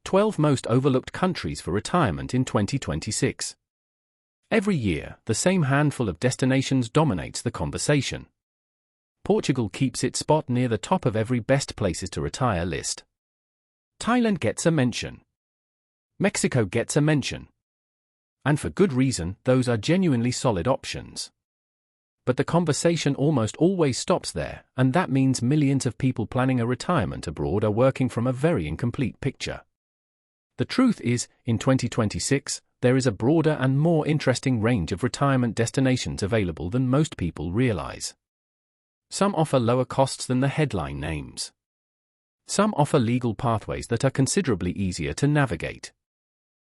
12 most overlooked countries for retirement in 2026. Every year, the same handful of destinations dominates the conversation. Portugal keeps its spot near the top of every best places to retire list. Thailand gets a mention. Mexico gets a mention. And for good reason, those are genuinely solid options. But the conversation almost always stops there, and that means millions of people planning a retirement abroad are working from a very incomplete picture. The truth is, in 2026, there is a broader and more interesting range of retirement destinations available than most people realize. Some offer lower costs than the headline names. Some offer legal pathways that are considerably easier to navigate.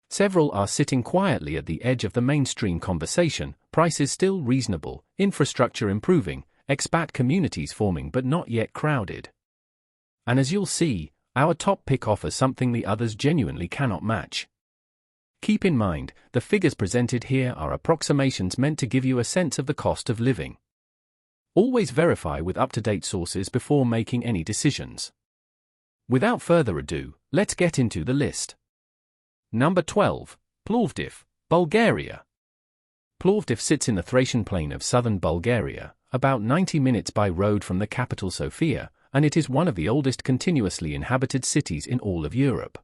Several are sitting quietly at the edge of the mainstream conversation, prices still reasonable, infrastructure improving, expat communities forming but not yet crowded. And as you'll see, our top pick offers something the others genuinely cannot match. Keep in mind, the figures presented here are approximations meant to give you a sense of the cost of living. Always verify with up-to-date sources before making any decisions. Without further ado, let's get into the list. Number 12. Plovdiv, Bulgaria. Plovdiv sits in the Thracian plain of southern Bulgaria, about 90 minutes by road from the capital Sofia, and it is one of the oldest continuously inhabited cities in all of Europe.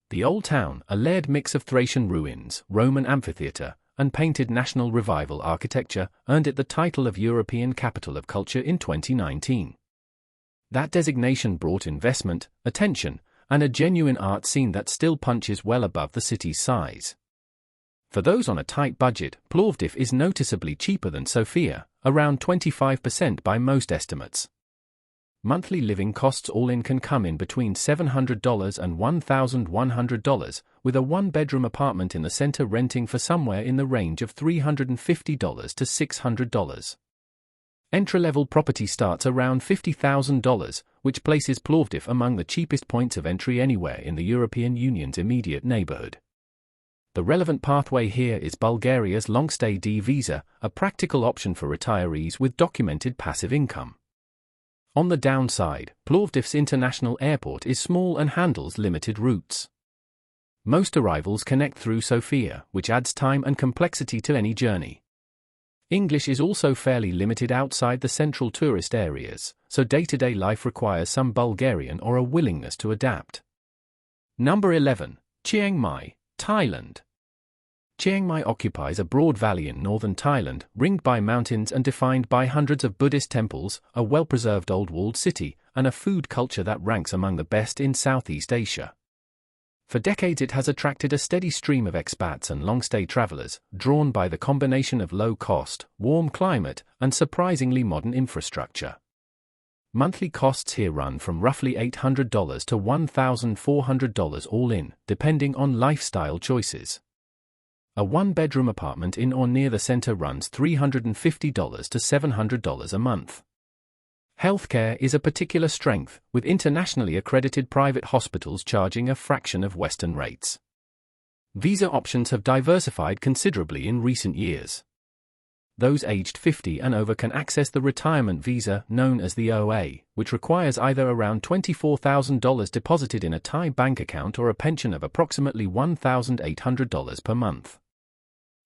The old town, a layered mix of Thracian ruins, Roman amphitheatre, and painted National Revival architecture, earned it the title of European Capital of Culture in 2019. That designation brought investment, attention, and a genuine art scene that still punches well above the city's size. For those on a tight budget, Plovdiv is noticeably cheaper than Sofia, around 25% by most estimates. Monthly living costs all in can come in between $700 and $1,100, with a one-bedroom apartment in the center renting for somewhere in the range of $350 to $600. Entry-level property starts around $50,000, which places Plovdiv among the cheapest points of entry anywhere in the European Union's immediate neighborhood. The relevant pathway here is Bulgaria's long-stay D visa, a practical option for retirees with documented passive income. On the downside, Plovdiv's international airport is small and handles limited routes. Most arrivals connect through Sofia, which adds time and complexity to any journey. English is also fairly limited outside the central tourist areas, so day-to-day life requires some Bulgarian or a willingness to adapt. Number 11. Chiang Mai, Thailand. Chiang Mai occupies a broad valley in northern Thailand, ringed by mountains and defined by hundreds of Buddhist temples, a well-preserved old-walled city, and a food culture that ranks among the best in Southeast Asia. For decades it has attracted a steady stream of expats and long-stay travelers, drawn by the combination of low cost, warm climate, and surprisingly modern infrastructure. Monthly costs here run from roughly $800 to $1,400 all in, depending on lifestyle choices. A one-bedroom apartment in or near the center runs $350 to $700 a month. Healthcare is a particular strength, with internationally accredited private hospitals charging a fraction of Western rates. Visa options have diversified considerably in recent years. Those aged 50 and over can access the retirement visa known as the OA, which requires either around $24,000 deposited in a Thai bank account or a pension of approximately $1,800 per month.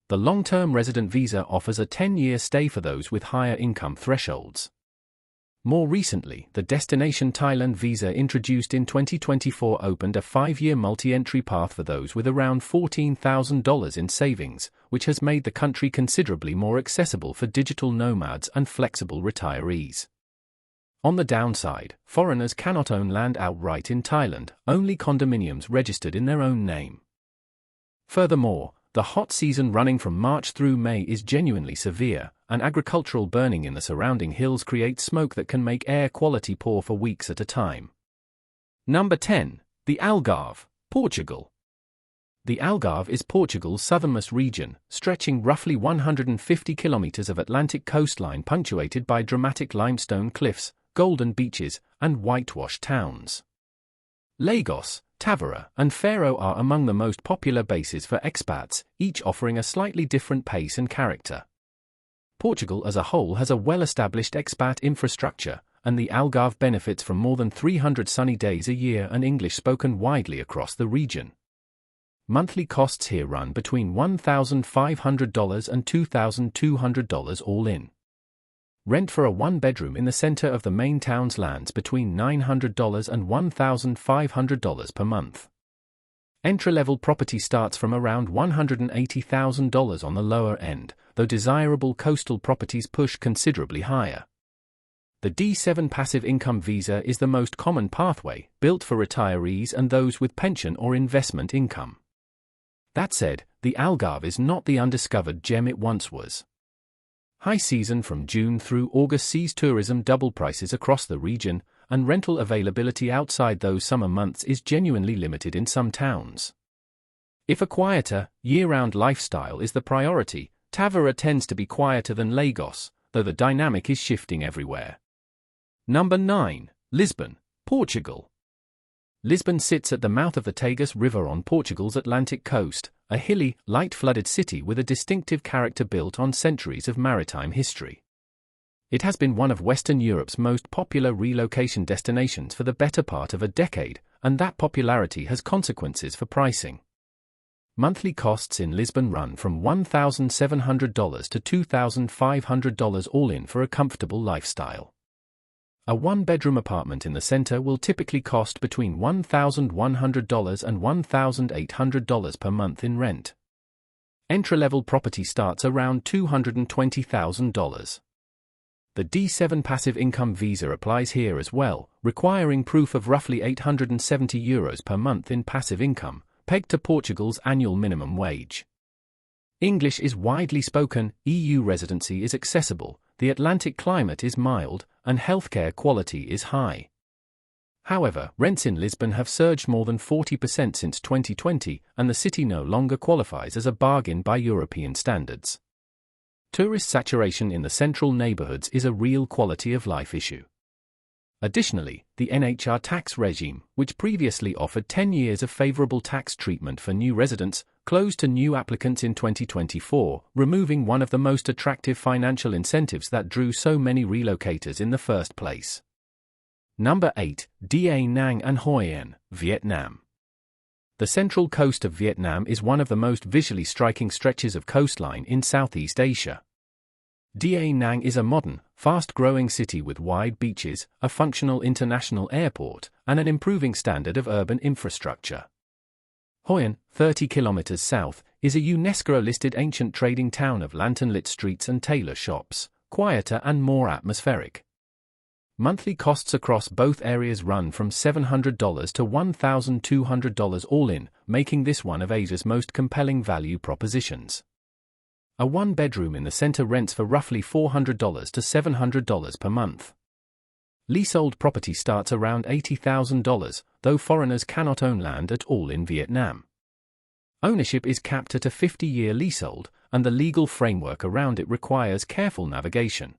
The long-term resident visa offers a 10-year stay for those with higher income thresholds. More recently, the Destination Thailand visa introduced in 2024 opened a 5-year multi-entry path for those with around $14,000 in savings, which has made the country considerably more accessible for digital nomads and flexible retirees. On the downside, foreigners cannot own land outright in Thailand, only condominiums registered in their own name. Furthermore, the hot season running from March through May is genuinely severe, and agricultural burning in the surrounding hills creates smoke that can make air quality poor for weeks at a time. Number 10. The Algarve, Portugal. The Algarve is Portugal's southernmost region, stretching roughly 150 kilometers of Atlantic coastline punctuated by dramatic limestone cliffs, golden beaches, and whitewashed towns. Lagos, Tavora, and Faro are among the most popular bases for expats, each offering a slightly different pace and character. Portugal as a whole has a well-established expat infrastructure, and the Algarve benefits from more than 300 sunny days a year and English spoken widely across the region. Monthly costs here run between $1,500 and $2,200 all in. Rent for a one-bedroom in the center of the main town's lands between $900 and $1,500 per month. Entry-level property starts from around $180,000 on the lower end, though desirable coastal properties push considerably higher. The D7 passive income visa is the most common pathway, built for retirees and those with pension or investment income. That said, the Algarve is not the undiscovered gem it once was. High season from June through August sees tourism double prices across the region, and rental availability outside those summer months is genuinely limited in some towns. If a quieter, year-round lifestyle is the priority, Tavera tends to be quieter than Lagos, though the dynamic is shifting everywhere. Number 9. Lisbon, Portugal. Lisbon sits at the mouth of the Tagus River on Portugal's Atlantic coast, a hilly, light-flooded city with a distinctive character built on centuries of maritime history. It has been one of Western Europe's most popular relocation destinations for the better part of a decade, and that popularity has consequences for pricing. Monthly costs in Lisbon run from $1,700 to $2,500 all in for a comfortable lifestyle. A one-bedroom apartment in the center will typically cost between $1,100 and $1,800 per month in rent. Entry-level property starts around $220,000. The D7 passive income visa applies here as well, requiring proof of roughly €870 per month in passive income, pegged to Portugal's annual minimum wage. English is widely spoken, EU residency is accessible, the Atlantic climate is mild, and healthcare quality is high. However, rents in Lisbon have surged more than 40% since 2020, and the city no longer qualifies as a bargain by European standards. Tourist saturation in the central neighborhoods is a real quality of life issue. Additionally, the NHR tax regime, which previously offered 10 years of favorable tax treatment for new residents, closed to new applicants in 2024, removing one of the most attractive financial incentives that drew so many relocators in the first place. Number 8. Da Nang and Hoi An, Vietnam. The central coast of Vietnam is one of the most visually striking stretches of coastline in Southeast Asia. Da Nang is a modern, fast-growing city with wide beaches, a functional international airport, and an improving standard of urban infrastructure. Hoi An, 30 kilometers south, is a UNESCO-listed ancient trading town of lantern-lit streets and tailor shops, quieter and more atmospheric. Monthly costs across both areas run from $700 to $1,200 all in, making this one of Asia's most compelling value propositions. A one-bedroom in the center rents for roughly $400 to $700 per month. Leasehold property starts around $80,000, though foreigners cannot own land at all in Vietnam. Ownership is capped at a 50-year leasehold, and the legal framework around it requires careful navigation.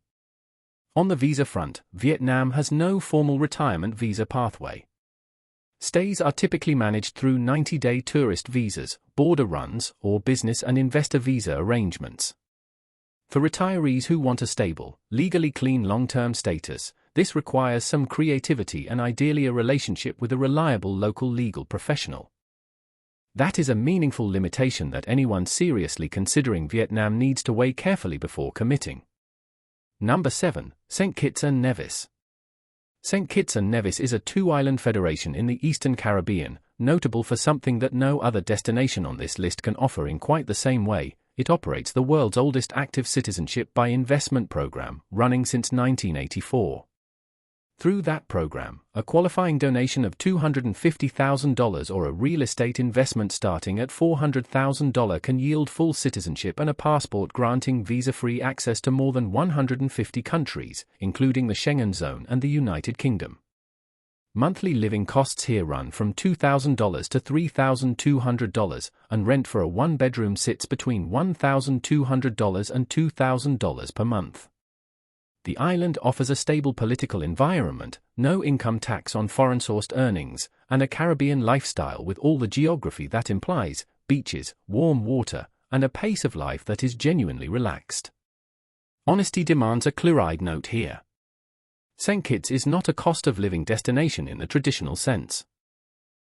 On the visa front, Vietnam has no formal retirement visa pathway. Stays are typically managed through 90-day tourist visas, border runs, or business and investor visa arrangements. For retirees who want a stable, legally clean long-term status, this requires some creativity and ideally a relationship with a reliable local legal professional. That is a meaningful limitation that anyone seriously considering Vietnam needs to weigh carefully before committing. Number 7. St. Kitts and Nevis. St. Kitts and Nevis is a two-island federation in the Eastern Caribbean, notable for something that no other destination on this list can offer in quite the same way. It operates the world's oldest active citizenship by investment program, running since 1984. Through that program, a qualifying donation of $250,000 or a real estate investment starting at $400,000 can yield full citizenship and a passport granting visa-free access to more than 150 countries, including the Schengen Zone and the United Kingdom. Monthly living costs here run from $2,000 to $3,200, and rent for a one-bedroom sits between $1,200 and $2,000 per month. The island offers a stable political environment, no income tax on foreign-sourced earnings, and a Caribbean lifestyle with all the geography that implies, beaches, warm water, and a pace of life that is genuinely relaxed. Honesty demands a clear-eyed note here. St. Kitts is not a cost-of-living destination in the traditional sense.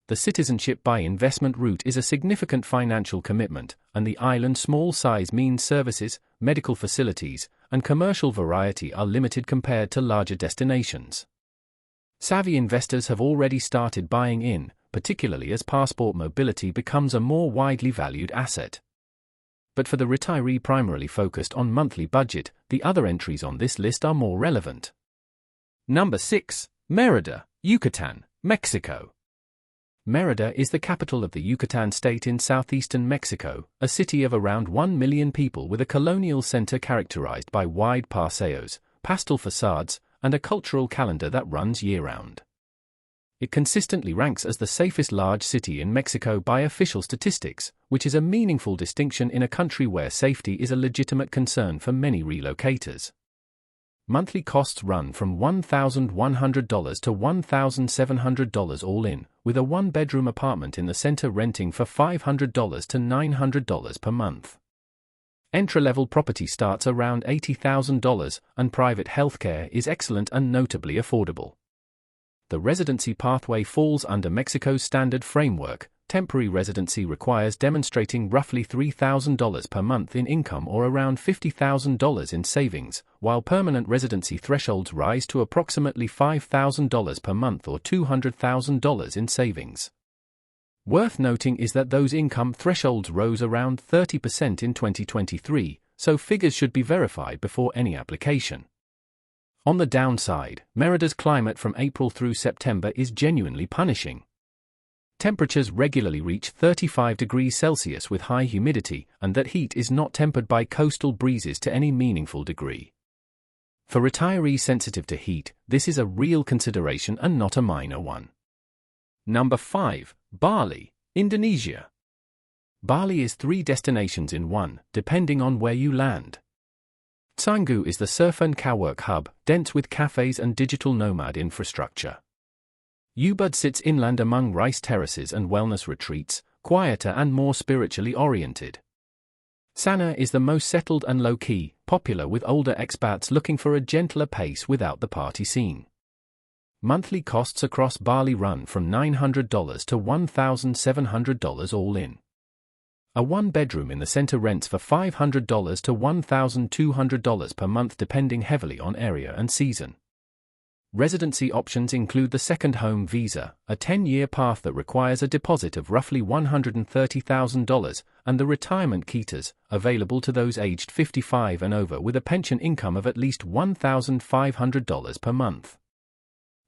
The citizenship by investment route is a significant financial commitment, and the island's small size means services, medical facilities, and commercial variety are limited compared to larger destinations. Savvy investors have already started buying in, particularly as passport mobility becomes a more widely valued asset. But for the retiree primarily focused on monthly budget, the other entries on this list are more relevant. Number 6. Mérida, Yucatan, Mexico. Mérida is the capital of the Yucatan state in southeastern Mexico, a city of around 1 million people with a colonial center characterized by wide paseos, pastel facades, and a cultural calendar that runs year-round. It consistently ranks as the safest large city in Mexico by official statistics, which is a meaningful distinction in a country where safety is a legitimate concern for many relocators. Monthly costs run from $1,100 to $1,700 all in, with a one-bedroom apartment in the center renting for $500 to $900 per month. Entry-level property starts around $80,000, and private healthcare is excellent and notably affordable. The residency pathway falls under Mexico's standard framework. Temporary residency requires demonstrating roughly $3,000 per month in income or around $50,000 in savings, while permanent residency thresholds rise to approximately $5,000 per month or $200,000 in savings. Worth noting is that those income thresholds rose around 30% in 2023, so figures should be verified before any application. On the downside, Mérida's climate from April through September is genuinely punishing. Temperatures regularly reach 35 degrees Celsius with high humidity, and that heat is not tempered by coastal breezes to any meaningful degree. For retirees sensitive to heat, this is a real consideration and not a minor one. Number 5. Bali, Indonesia. Bali is 3 destinations in one, depending on where you land. Canggu is the surf and cowork hub, dense with cafes and digital nomad infrastructure. Ubud sits inland among rice terraces and wellness retreats, quieter and more spiritually oriented. Sanur is the most settled and low-key, popular with older expats looking for a gentler pace without the party scene. Monthly costs across Bali run from $900 to $1,700 all in. A one-bedroom in the center rents for $500 to $1,200 per month depending heavily on area and season. Residency options include the second home visa, a 10-year path that requires a deposit of roughly $130,000, and the retirement quitas, available to those aged 55 and over with a pension income of at least $1,500 per month.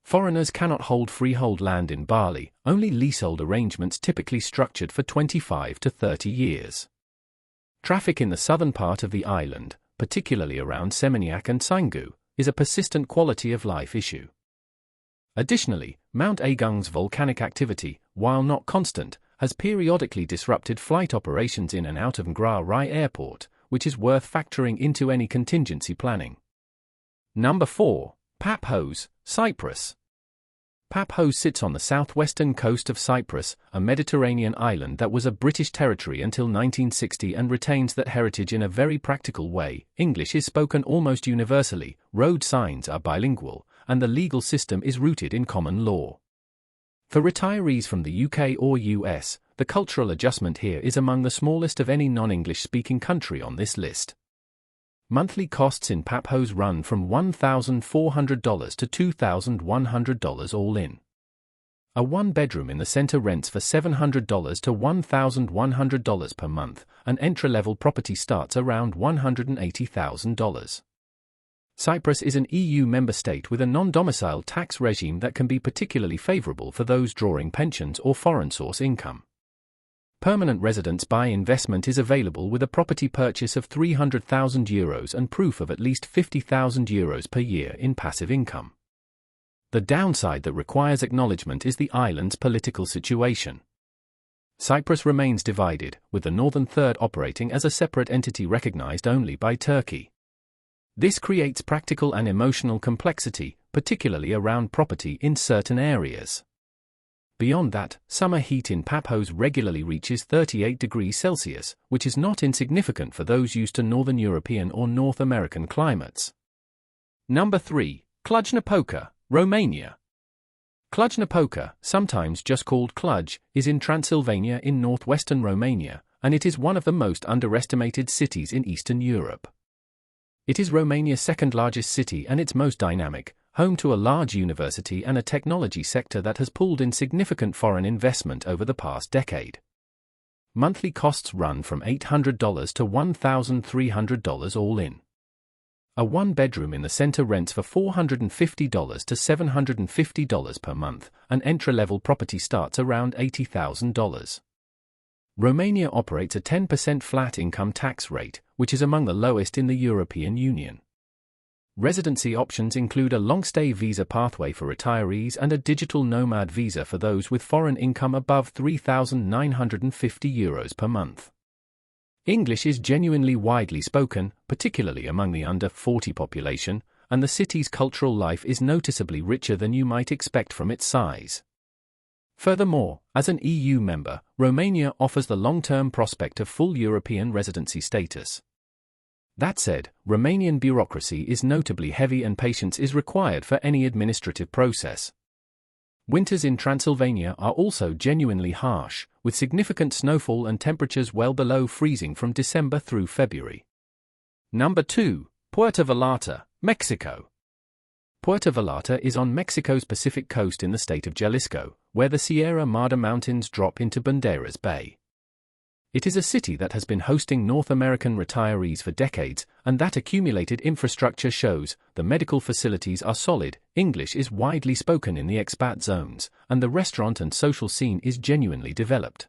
Foreigners cannot hold freehold land in Bali, only leasehold arrangements typically structured for 25 to 30 years. Traffic in the southern part of the island, particularly around Seminyak and Canggu, is a persistent quality of life issue. Additionally, Mount Agung's volcanic activity, while not constant, has periodically disrupted flight operations in and out of Ngurah Rai Airport, which is worth factoring into any contingency planning. Number 4. Paphos, Cyprus. Paphos sits on the southwestern coast of Cyprus, a Mediterranean island that was a British territory until 1960 and retains that heritage in a very practical way. English is spoken almost universally, road signs are bilingual, and the legal system is rooted in common law. For retirees from the UK or US, the cultural adjustment here is among the smallest of any non-English speaking country on this list. Monthly costs in Paphos run from $1,400 to $2,100 all in. A one-bedroom in the center rents for $700 to $1,100 per month, and entry-level property starts around $180,000. Cyprus is an EU member state with a non-domiciled tax regime that can be particularly favorable for those drawing pensions or foreign source income. Permanent residence by investment is available with a property purchase of €300,000 and proof of at least €50,000 per year in passive income. The downside that requires acknowledgement is the island's political situation. Cyprus remains divided, with the northern third operating as a separate entity recognized only by Turkey. This creates practical and emotional complexity, particularly around property in certain areas. Beyond that, summer heat in Paphos regularly reaches 38 degrees Celsius, which is not insignificant for those used to Northern European or North American climates. Number 3. Cluj-Napoca, Romania. Cluj-Napoca, sometimes just called Cluj, is in Transylvania in northwestern Romania, and it is one of the most underestimated cities in Eastern Europe. It is Romania's second-largest city and its most dynamic, home to a large university and a technology sector that has pulled in significant foreign investment over the past decade. Monthly costs run from $800 to $1,300 all in. A one-bedroom in the center rents for $450 to $750 per month, and entry-level property starts around $80,000. Romania operates a 10% flat income tax rate, which is among the lowest in the European Union. Residency options include a long-stay visa pathway for retirees and a digital nomad visa for those with foreign income above €3,950 per month. English is genuinely widely spoken, particularly among the under 40 population, and the city's cultural life is noticeably richer than you might expect from its size. Furthermore, as an EU member, Romania offers the long-term prospect of full European residency status. That said, Romanian bureaucracy is notably heavy and patience is required for any administrative process. Winters in Transylvania are also genuinely harsh, with significant snowfall and temperatures well below freezing from December through February. Number 2. Puerto Vallarta, Mexico. Puerto Vallarta is on Mexico's Pacific coast in the state of Jalisco, where the Sierra Madre Mountains drop into Banderas Bay. It is a city that has been hosting North American retirees for decades, and that accumulated infrastructure shows. The medical facilities are solid, English is widely spoken in the expat zones, and the restaurant and social scene is genuinely developed.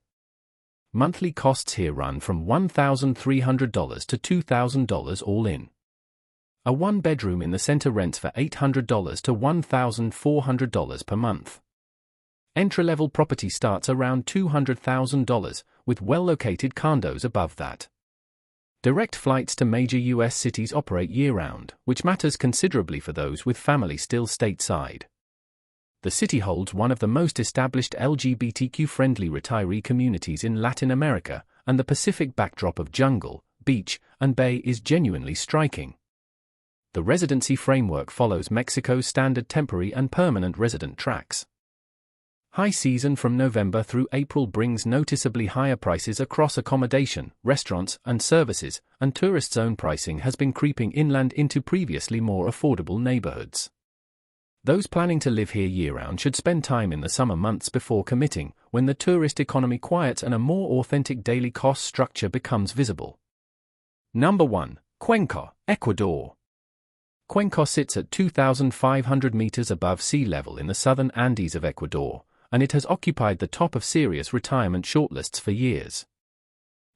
Monthly costs here run from $1,300 to $2,000 all in. A one-bedroom in the center rents for $800 to $1,400 per month. Entry-level property starts around $200,000, with well-located condos above that. Direct flights to major U.S. cities operate year-round, which matters considerably for those with family still stateside. The city holds one of the most established LGBTQ-friendly retiree communities in Latin America, and the Pacific backdrop of jungle, beach, and bay is genuinely striking. The residency framework follows Mexico's standard temporary and permanent resident tracks. High season from November through April brings noticeably higher prices across accommodation, restaurants, and services, and tourist zone pricing has been creeping inland into previously more affordable neighborhoods. Those planning to live here year-round should spend time in the summer months before committing, when the tourist economy quiets and a more authentic daily cost structure becomes visible. Number 1. Cuenca, Ecuador. Cuenca sits at 2,500 meters above sea level in the southern Andes of Ecuador, and it has occupied the top of serious retirement shortlists for years.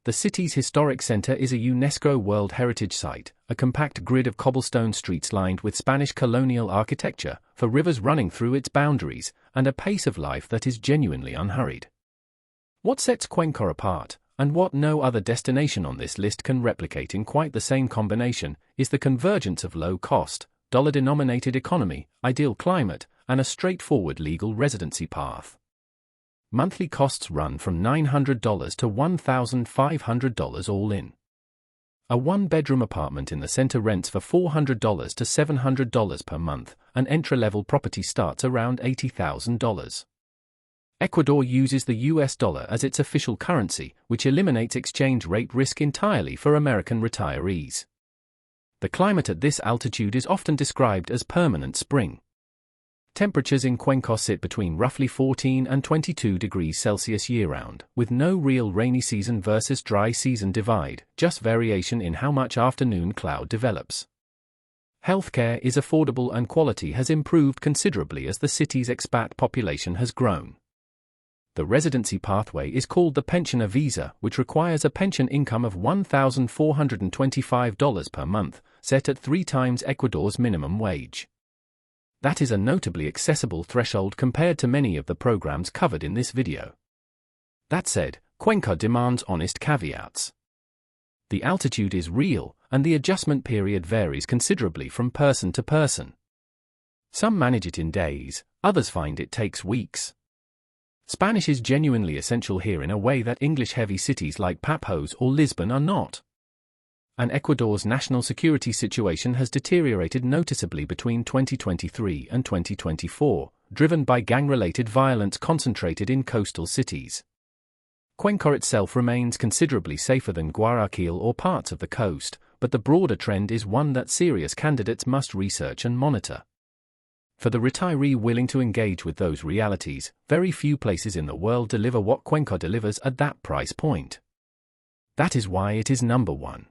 The city's historic center is a UNESCO World Heritage Site, a compact grid of cobblestone streets lined with Spanish colonial architecture, for rivers running through its boundaries, and a pace of life that is genuinely unhurried. What sets Cuenca apart, and what no other destination on this list can replicate in quite the same combination, is the convergence of low-cost, dollar-denominated economy, ideal climate, and a straightforward legal residency path. Monthly costs run from $900 to $1,500 all in. A one-bedroom apartment in the center rents for $400 to $700 per month, and entry-level property starts around $80,000. Ecuador uses the US dollar as its official currency, which eliminates exchange rate risk entirely for American retirees. The climate at this altitude is often described as permanent spring. Temperatures in Cuenca sit between roughly 14 and 22 degrees Celsius year-round, with no real rainy season versus dry season divide, just variation in how much afternoon cloud develops. Healthcare is affordable and quality has improved considerably as the city's expat population has grown. The residency pathway is called the pensioner visa, which requires a pension income of $1,425 per month, set at 3 times Ecuador's minimum wage. That is a notably accessible threshold compared to many of the programs covered in this video. That said, Cuenca demands honest caveats. The altitude is real, and the adjustment period varies considerably from person to person. Some manage it in days, others find it takes weeks. Spanish is genuinely essential here in a way that English-heavy cities like Paphos or Lisbon are not. And Ecuador's national security situation has deteriorated noticeably between 2023 and 2024, driven by gang-related violence concentrated in coastal cities. Cuenca itself remains considerably safer than Guayaquil or parts of the coast, but the broader trend is one that serious candidates must research and monitor. For the retiree willing to engage with those realities, very few places in the world deliver what Cuenca delivers at that price point. That is why it is number one.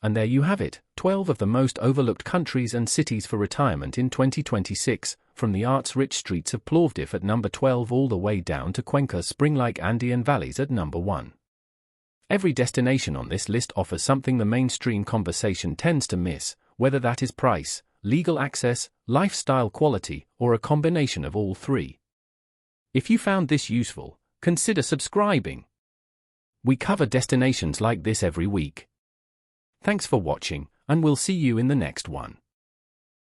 And there you have it, 12 of the most overlooked countries and cities for retirement in 2026, from the arts-rich streets of Plovdiv at number 12 all the way down to Cuenca's spring-like Andean valleys at number 1. Every destination on this list offers something the mainstream conversation tends to miss, whether that is price, legal access, lifestyle quality, or a combination of all three. If you found this useful, consider subscribing. We cover destinations like this every week. Thanks for watching, and we'll see you in the next one.